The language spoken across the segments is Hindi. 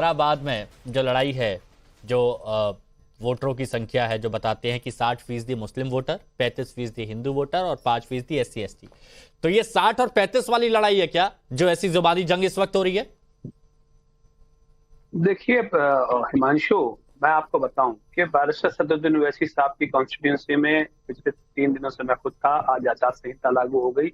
हैदराबाद में जो लड़ाई है, जो वोटरों की संख्या है, जो बताते हैं कि 60% मुस्लिम वोटर, 35% हिंदू वोटर और 5% SC ST। तो ये 60 और 35 वाली लड़ाई है क्या, जो ऐसी जुबानी जंग इस वक्त हो रही है? देखिए हिमांशु, मैं आपको बताऊं कि बैरिस्टर सदरुद्दीन ओवैसी साहब की कॉन्स्टिट्यूंसी में पिछले 3 दिनों से मैं खुद था। आज आचार संहिता लागू हो गई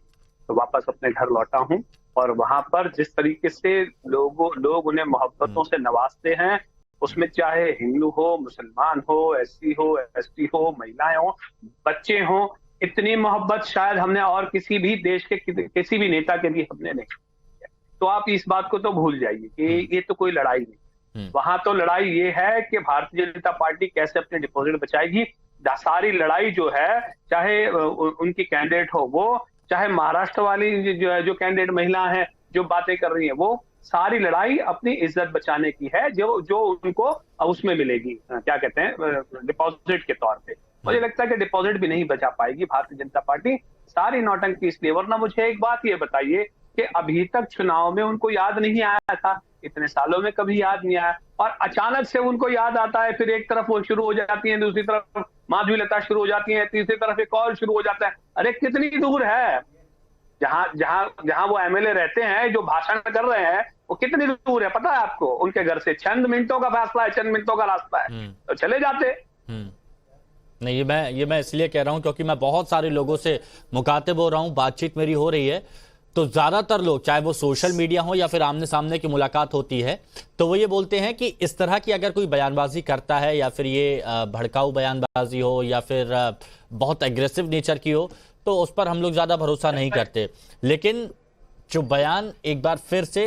तो वापस अपने घर लौटा हूं, और वहां पर जिस तरीके से लोग उन्हें मोहब्बतों से नवाजते हैं, उसमें चाहे हिंदू हो, मुसलमान हो, SC हो, ST हो, महिलाएं हो, बच्चे हो, इतनी मोहब्बत शायद हमने और किसी भी देश के किसी भी नेता के लिए हमने नहीं। तो आप इस बात को तो भूल जाइए कि ये तो कोई लड़ाई नहीं। वहां तो लड़ाई ये है कि भारतीय जनता पार्टी कैसे अपने डिपॉजिट बचाएगी। सारी लड़ाई जो है, चाहे उनकी कैंडिडेट हो वो, चाहे महाराष्ट्र वाली जो कैंडिडेट महिला है जो बातें कर रही है, वो सारी लड़ाई अपनी इज्जत बचाने की है, जो उनको उसमें मिलेगी, क्या कहते हैं, डिपॉजिट के तौर पे। मुझे लगता है कि डिपॉजिट भी नहीं बचा पाएगी भारतीय जनता पार्टी, सारी नौटंकी इसलिए। वरना मुझे एक बात ये बताइए कि अभी तक चुनाव में उनको याद नहीं आया था, इतने सालों में कभी याद नहीं आया, और अचानक से उनको याद आता है। फिर एक तरफ वो शुरू हो जाती है, दूसरी तरफ माधवी लता शुरू हो जाती है, तीसरी तरफ एक और शुरू हो जाता है। अरे कितनी दूर है, जहां जहां जहां वो MLA रहते हैं, जो भाषण कर रहे हैं, वो कितनी दूर है पता है आपको? उनके घर से चंद मिनटों का फासला है, चंद मिनटों का रास्ता है, तो चले जाते। नहीं, ये मैं इसलिए कह रहा हूं क्योंकि मैं बहुत सारे लोगों से मुखातिब हो रहा हूं, बातचीत मेरी हो रही है, तो ज्यादातर लोग, चाहे वो सोशल मीडिया हो या फिर आमने सामने की मुलाकात होती है, तो वो ये बोलते हैं कि इस तरह की अगर कोई बयानबाजी करता है, या फिर ये भड़काऊ बयानबाजी हो, या फिर बहुत एग्रेसिव नेचर की हो, तो उस पर हम लोग ज्यादा भरोसा नहीं करते। लेकिन जो बयान एक बार फिर से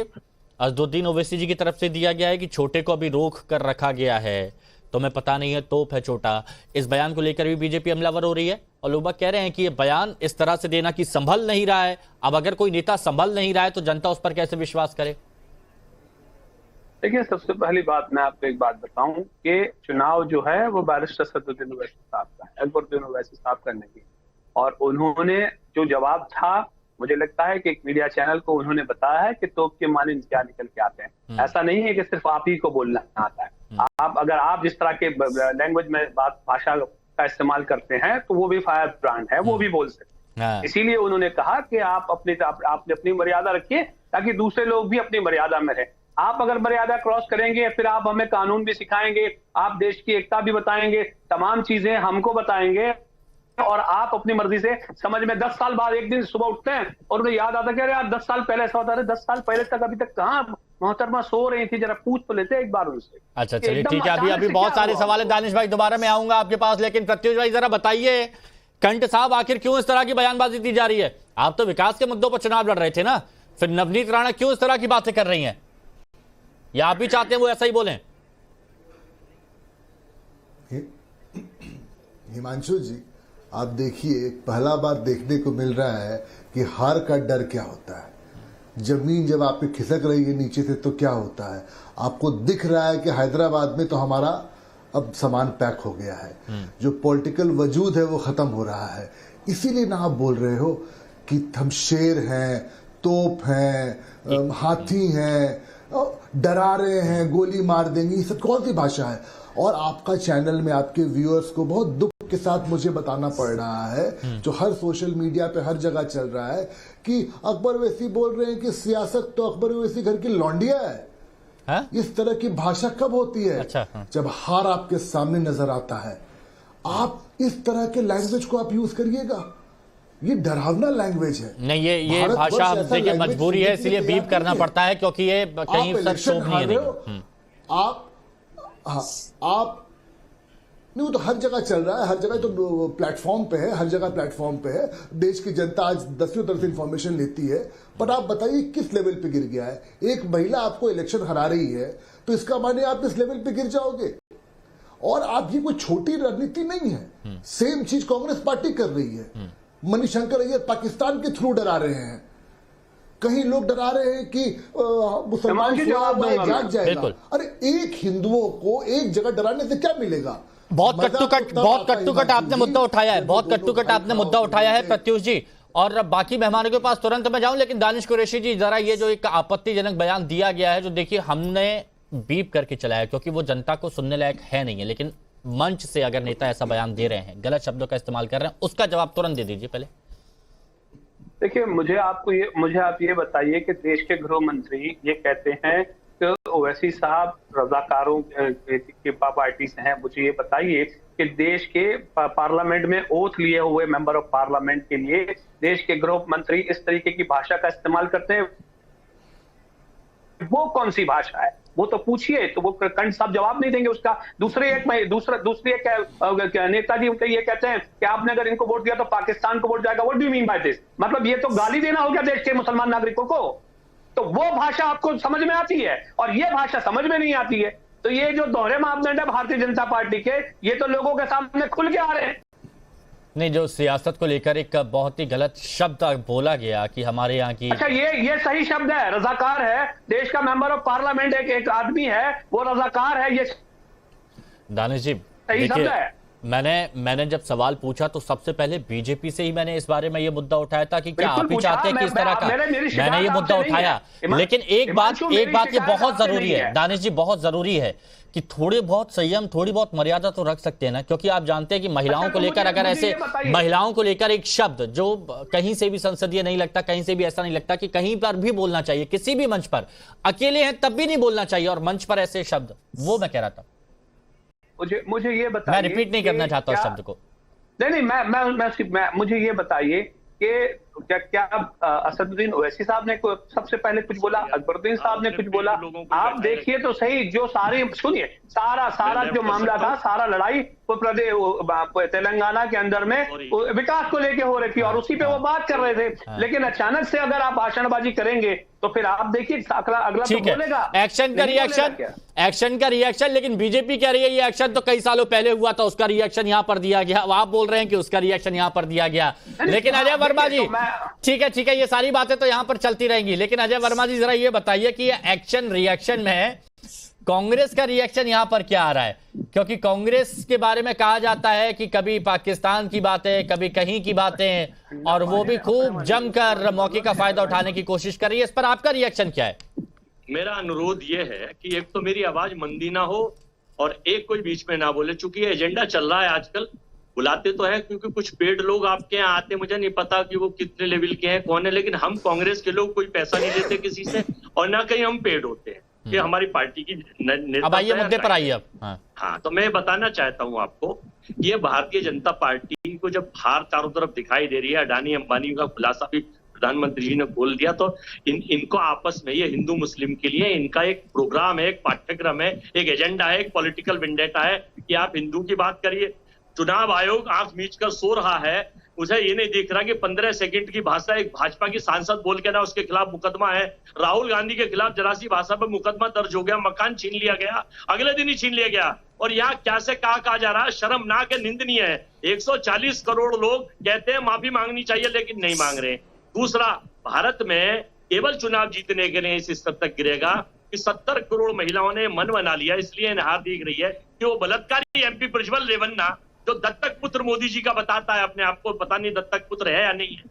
असदुद्दीन ओवैसी जी की तरफ से दिया गया है कि छोटे को अभी रोक कर रखा गया है, तो मैं पता नहीं है तोप है छोटा, इस बयान को लेकर भी बीजेपी हमलावर हो रही है, और लोग कह रहे हैं कि ये बयान इस तरह से देना कि संभल नहीं रहा है। अब अगर कोई नेता संभल नहीं रहा है तो जनता उस पर कैसे विश्वास करे? देखिए, सबसे पहली बात मैं आपको एक बात बताऊं कि चुनाव जो है वो बैरिस्टर सदरुद्दीन ओवैसी साहब का है, अकबरुद्दीन ओवैसी साहब का नहीं। और उन्होंने जो जवाब था, मुझे लगता है कि एक मीडिया चैनल को उन्होंने बताया है कि तोप के माने क्या निकल के आते हैं। ऐसा नहीं है कि सिर्फ आप ही को बोलना आता है। अगर आप जिस तरह के लैंग्वेज में भाषा का इस्तेमाल करते हैं, तो वो भी फायर ब्रांड है, वो भी बोल सकते हैं। इसीलिए उन्होंने कहा कि आपने अपनी मर्यादा रखिए, ताकि दूसरे लोग भी अपनी मर्यादा में रहे। आप अगर मर्यादा क्रॉस करेंगे, फिर आप हमें कानून भी सिखाएंगे, आप देश की एकता भी बताएंगे, तमाम चीजें हमको बताएंगे, और आप अपनी मर्जी से समझ में 10 साल बाद एक दिन सुबह उठते हैं और उन्हें याद आता है कि अरे यार 10 साल पहले ऐसा होता है। 10 साल पहले तक अभी तक कहाँ मोहतरमा सो रही थी, जरा पूछ तो लेते एक बार उनसे। अच्छा चलिए ठीक है, अभी बहुत सारे सवाल है दानिश भाई, दोबारा मैं आऊंगा आपके पास, लेकिन प्रत्युष भाई जरा बताइए, कंट साहब आखिर क्यों इस तरह की बयानबाजी की जा रही है? आप तो विकास के मुद्दों पर चुनाव लड़ रहे थे ना, फिर नवनीत राणा क्यों इस तरह की बातें कर रही हैं? या आप भी चाहते हैं वो ऐसा ही बोलें? हिमांशु जी, आप देखिए, पहला बार देखने को मिल रहा है कि हार का डर क्या होता है। जमीन जब आप पे खिसक रही है नीचे से तो क्या होता है। आपको दिख रहा है कि हैदराबाद में तो हमारा अब सामान पैक हो गया है, जो पॉलिटिकल वजूद है वो खत्म हो रहा है। इसीलिए ना आप बोल रहे हो कि हम शेर हैं, तोप हैं, हाथी हैं, डरा रहे हैं, गोली मार देंगे। ये सब कौन सी भाषा है? और आपका चैनल में आपके व्यूअर्स को बहुत दुख के साथ मुझे बताना पड़ रहा है, जो हर सोशल मीडिया पे हर जगह चल रहा है, कि अकबर ओवैसी बोल रहे हैं कि सियासत तो अकबर ओवैसी घर की लौंडिया है। हा? इस तरह की भाषा कब होती है? अच्छा, जब हार आपके सामने नजर आता है। आप इस तरह के लैंग्वेज को आप यूज करिएगा, ये डरावना लैंग्वेज है। नहीं, ये भाषा हमसे की मजबूरी है, इसलिए बीप करना पड़ता है, क्योंकि ये कहीं सच शोभनीय नहीं। आप नहीं, वो तो हर जगह चल रहा है, हर जगह तो प्लेटफॉर्म पे है, हर जगह प्लेटफॉर्म पे है। देश की जनता आज 10वीं तरफ से इंफॉर्मेशन लेती है, पर आप बताइए किस लेवल पे गिर गया है। एक महिला आपको इलेक्शन हरा रही है, तो इसका माने आप इस लेवल पे गिर जाओगे। और आप ये कोई छोटी रणनीति नहीं है, सेम चीज कांग्रेस पार्टी कर रही है। मणिशंकर अय्यर पाकिस्तान के थ्रू डरा रहे हैं, कहीं लोग डरा रहे हैं कि मुसलमान जाग जाएगा। अरे एक हिंदुओं को एक जगह डराने से क्या मिलेगा? बहुत कट्टुकट आपने मुद्दा उठाया है, बहुत कट्टुकट आपने मुद्दा उठाया है प्रत्युष जी, और बाकी मेहमानों के पास तुरंत मैं जाऊं, लेकिन दानिश कुरैशी जी, जरा ये जो एक आपत्तिजनक बयान दिया गया है, जो देखिए हमने बीप करके चलाया, क्योंकि वो जनता को सुनने लायक है नहीं है, लेकिन मंच से अगर नेता ऐसा बयान दे रहे हैं, गलत शब्दों का इस्तेमाल कर रहे हैं, उसका जवाब तुरंत दे दीजिए पहले। देखिए, मुझे आप ये बताइए कि देश के गृह मंत्री ये कहते हैं कि ओवैसी साहब रजाकारों की पार्टी से हैं। मुझे ये बताइए कि देश के पार्लियामेंट में ओथ लिए हुए मेंबर ऑफ पार्लियामेंट के लिए देश के गृह मंत्री इस तरीके की भाषा का इस्तेमाल करते हैं, वो कौन सी भाषा है? वो तो पूछिए, तो वो कंठ साहब जवाब नहीं देंगे उसका। दूसरी एक नेताजी उनके ये कहते हैं कि आपने अगर इनको वोट दिया तो पाकिस्तान को वोट जाएगा। What do you mean by this? मतलब ये तो गाली देना हो गया देश के मुसलमान नागरिकों को। तो वो भाषा आपको समझ में आती है और ये भाषा समझ में नहीं आती है। तो ये जो दोहरे मापदंड है भारतीय जनता पार्टी के, ये तो लोगों के सामने खुल के आ रहे हैं। नहीं, जो सियासत को लेकर एक बहुत ही गलत शब्द बोला गया कि हमारे यहाँ की, अच्छा, ये सही शब्द है, रजाकार है। देश का मेंबर ऑफ पार्लियामेंट एक आदमी है, वो रजाकार है, ये दानिश जी सही शब्द देखिए, है। मैंने जब सवाल पूछा तो सबसे पहले बीजेपी से ही मैंने इस बारे में ये मुद्दा उठाया था कि क्या बिल्कुल आप ही पूछा, चाहते हैं कि इस तरह का, मैंने ये मुद्दा आपसे नहीं उठाया। है। लेकिन एक बात ये बहुत आपसे जरूरी नहीं है दानिश जी, बहुत जरूरी है कि थोड़े बहुत संयम, थोड़ी बहुत मर्यादा तो रख सकते हैं ना, क्योंकि आप जानते हैं कि महिलाओं को लेकर अगर ऐसे महिलाओं को लेकर एक शब्द जो कहीं से भी संसदीय नहीं लगता, कहीं से भी ऐसा नहीं लगता कि कहीं पर भी बोलना चाहिए, किसी भी मंच पर, अकेले हैं तब भी नहीं बोलना चाहिए, और मंच पर ऐसे शब्द, वो मैं कह रहा था। मुझे ये बताइए, मैं रिपीट नहीं करना चाहता उस शब्द को। नहीं, मैं मुझे ये बताइए कि क्या असदुद्दीन ओवैसी साहब ने सबसे पहले कुछ बोला, अकबरुद्दीन साहब ने कुछ बोला? आप देखिए तो सही, जो सुनिए, सारा जो मामला था, सारा लड़ाई तेलंगाना के अंदर में विकास को लेके हो रही थी और उसी पे वो बात कर रहे थे। लेकिन अचानक से अगर आप भाषणबाजी करेंगे तो फिर आप देखिए अगला तो बोलेगा एक्शन का रिएक्शन। लेकिन बीजेपी कह रही है ये एक्शन तो कई सालों पहले हुआ था, उसका रिएक्शन यहां पर दिया गया। आप बोल रहे हैं कि उसका रिएक्शन यहां पर दिया गया। लेकिन अजय वर्मा जी, ठीक है, ये सारी बातें तो यहां पर चलती रहेंगी, लेकिन अजय वर्मा जी जरा ये बताइए कि ये एक्शन रिएक्शन में कांग्रेस का रिएक्शन यहां पर क्या आ रहा है? क्योंकि कांग्रेस के बारे में कहा जाता है कि कभी पाकिस्तान की बातें, कभी कहीं की बातें, और वो भी खूब जमकर मौके का फायदा उठाने की कोशिश कर रही है। इस पर आपका रिएक्शन क्या है? मेरा अनुरोध ये है कि एक तो मेरी आवाज मंदी ना हो और एक कोई बीच में ना बोले, चूंकि ये एजेंडा चल रहा है आजकल। बुलाते तो है क्योंकि कुछ पेड लोग आपके यहाँ आते, मुझे नहीं पता कि वो कितने लेवल के हैं, कौन है, लेकिन हम कांग्रेस के लोग कोई पैसा नहीं लेते किसी से और ना कहीं हम पेड होते हैं। कि हमारी पार्टी की अब आइए मुद्दे पर आइए अब। हाँ, तो मैं बताना चाहता हूँ आपको, ये भारतीय जनता पार्टी को जब हार चारों तरफ दिखाई दे रही है, अडानी अंबानी का खुलासा भी प्रधानमंत्री जी ने बोल दिया, तो इनको आपस में, ये हिंदू मुस्लिम के लिए इनका एक प्रोग्राम है, एक पाठ्यक्रम है, एक एजेंडा है, एक पॉलिटिकल वेंडेटा है कि आप हिंदू की बात करिए। चुनाव आयोग आंख मीच कर सो रहा है, उसे ये नहीं दिख रहा कि 15 सेकंड की भाषा एक भाजपा की सांसद बोल के ना उसके खिलाफ मुकदमा है। राहुल गांधी के खिलाफ जरा सी भाषा पर मुकदमा दर्ज हो गया, मकान छीन लिया गया, अगले दिन ही छीन लिया गया। और यहाँ क्या से कहा जा रहा है, शर्मनाक है, निंदनीय है। 140 करोड़ लोग कहते हैं माफी मांगनी चाहिए लेकिन नहीं मांग रहे। दूसरा, भारत में केवल चुनाव जीतने के लिए इस स्तर तक गिरेगा कि 70 करोड़ महिलाओं ने मन बना लिया, इसलिए हार दिख रही है कि वो बलात्कारी एमपी प्रज्वल रेवन्ना, जो दत्तक पुत्र मोदी जी का बताता है अपने आप को, पता नहीं दत्तक पुत्र है या नहीं है,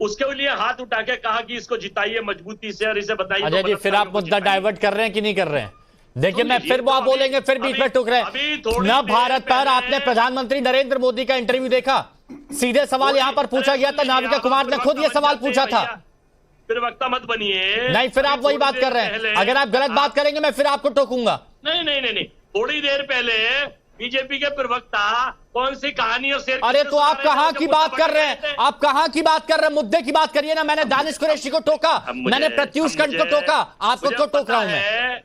उसके लिए हाथ उठा के कहा कि इसको जिताइए मजबूती से और इसे बताइए। अजय जी, फिर आप मुद्दा डाइवर्ट कर रहे हैं कि नहीं कर रहे हैं? देखिए, मैं फिर वो आप बोलेंगे, फिर बीच में टूक रहे हैं ना। भारत पर आपने प्रधानमंत्री नरेंद्र मोदी का इंटरव्यू देखा, सीधे सवाल यहां पर पूछा गया था, नाविका कुमार ने खुद ये सवाल पूछा था। फिर वक्ता मत बनिए। नहीं, फिर आप वही बात कर रहे हैं। अगर आप गलत बात करेंगे मैं फिर आपको टोकूंगा। नहीं, थोड़ी देर पहले बीजेपी के प्रवक्ता कौन सी कहानी और शेर, अरे तो आप कहां की बात कर रहे हैं? आप कहां की बात कर रहे हैं? मुद्दे की बात करिए ना। मैंने दानिश कुरैशी को टोका, मैंने प्रत्यूष कंठ को टोका, आपको क्यों टोक रहा हूं मैं?